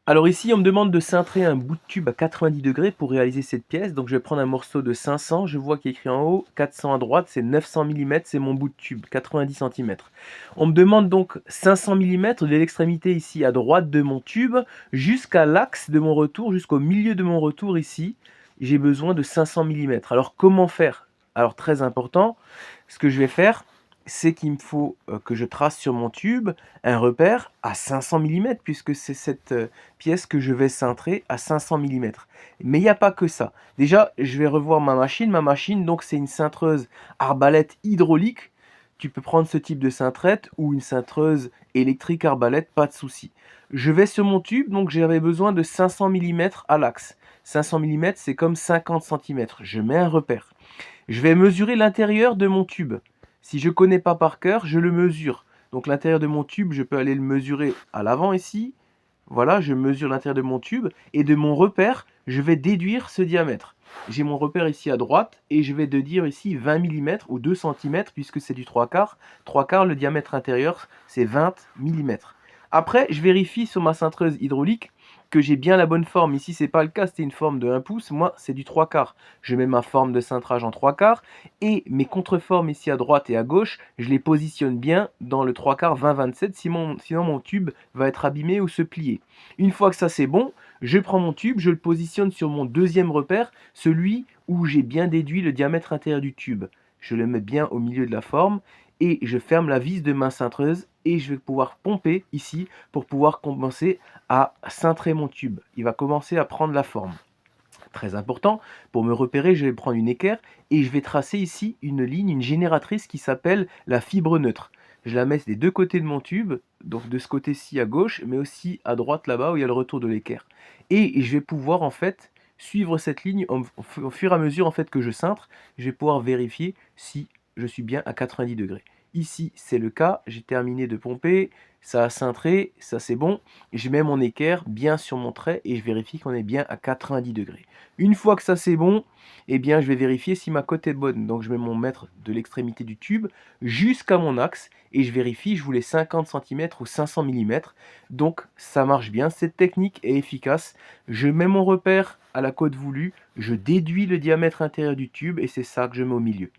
Alors ici, on me demande de cintrer un bout de tube à 90 degrés pour réaliser cette pièce. Donc je vais prendre un morceau de 500, je vois qu'il y a écrit en haut, 400 à droite, c'est 900 millimètres, c'est mon bout de tube, 90 centimètres. On me demande donc 500 millimètres de l'extrémité ici à droite de mon tube jusqu'à l'axe de mon retour, jusqu'au milieu de mon retour ici. J'ai besoin de 500 millimètres. Alors comment faire? Alors très important, ce que je vais faire, c'est qu'il me faut que je trace sur mon tube un repère à 500 millimètres puisque c'est cette pièce que je vais cintrer à 500 millimètres. Mais il n'y a pas que ça. Déjà, je vais revoir ma machine. Ma machine, donc, c'est une cintreuse arbalète hydraulique. Tu peux prendre ce type de cintrette ou une cintreuse électrique arbalète, pas de souci. Je vais sur mon tube, donc j'avais besoin de 500 millimètres à l'axe. 500 millimètres, c'est comme 50 centimètres. Je mets un repère. Je vais mesurer l'intérieur de mon tube. Si je ne connais pas par cœur, je le mesure. Donc l'intérieur de mon tube, je peux aller le mesurer à l'avant ici. Voilà, je mesure l'intérieur de mon tube. Et de mon repère, je vais déduire ce diamètre. J'ai mon repère ici à droite et je vais déduire ici 20 millimètres ou 2 centimètres puisque c'est du 3 quarts. 3 quarts, le diamètre intérieur, c'est 20 millimètres. Après, je vérifie sur ma cintreuse hydraulique que j'ai bien la bonne forme. Ici, c'est pas le cas, c'était une forme de 1 pouce. Moi, c'est du 3 quarts. Je mets ma forme de cintrage en 3 quarts et mes contreformes ici à droite et à gauche, je les positionne bien dans le 3 quarts 20-27, sinon mon tube va être abîmé ou se plier. Une fois que ça c'est bon, je prends mon tube, je le positionne sur mon deuxième repère, celui où j'ai bien déduit le diamètre intérieur du tube. Je le mets bien au milieu de la forme et je ferme la vis de ma cintreuse et je vais pouvoir pomper ici pour pouvoir commencer à cintrer mon tube. Il va commencer à prendre la forme. Très important, pour me repérer, je vais prendre une équerre et je vais tracer ici une ligne, une génératrice qui s'appelle la fibre neutre. Je la mets des deux côtés de mon tube, donc de ce côté-ci à gauche, mais aussi à droite là-bas où il y a le retour de l'équerre. Et je vais pouvoir en fait suivre cette ligne au fur et à mesure en fait que je cintre, je vais pouvoir vérifier si je suis bien à 90 degrés. Ici, c'est le cas, j'ai terminé de pomper, ça a cintré, ça c'est bon. Je mets mon équerre bien sur mon trait et je vérifie qu'on est bien à 90 degrés. Une fois que ça c'est bon, eh bien je vais vérifier si ma cote est bonne. Donc je mets mon mètre de l'extrémité du tube jusqu'à mon axe et je vérifie, je voulais 50 centimètres ou 500 millimètres. Donc ça marche bien, cette technique est efficace. Je mets mon repère à la cote voulue, je déduis le diamètre intérieur du tube et c'est ça que je mets au milieu.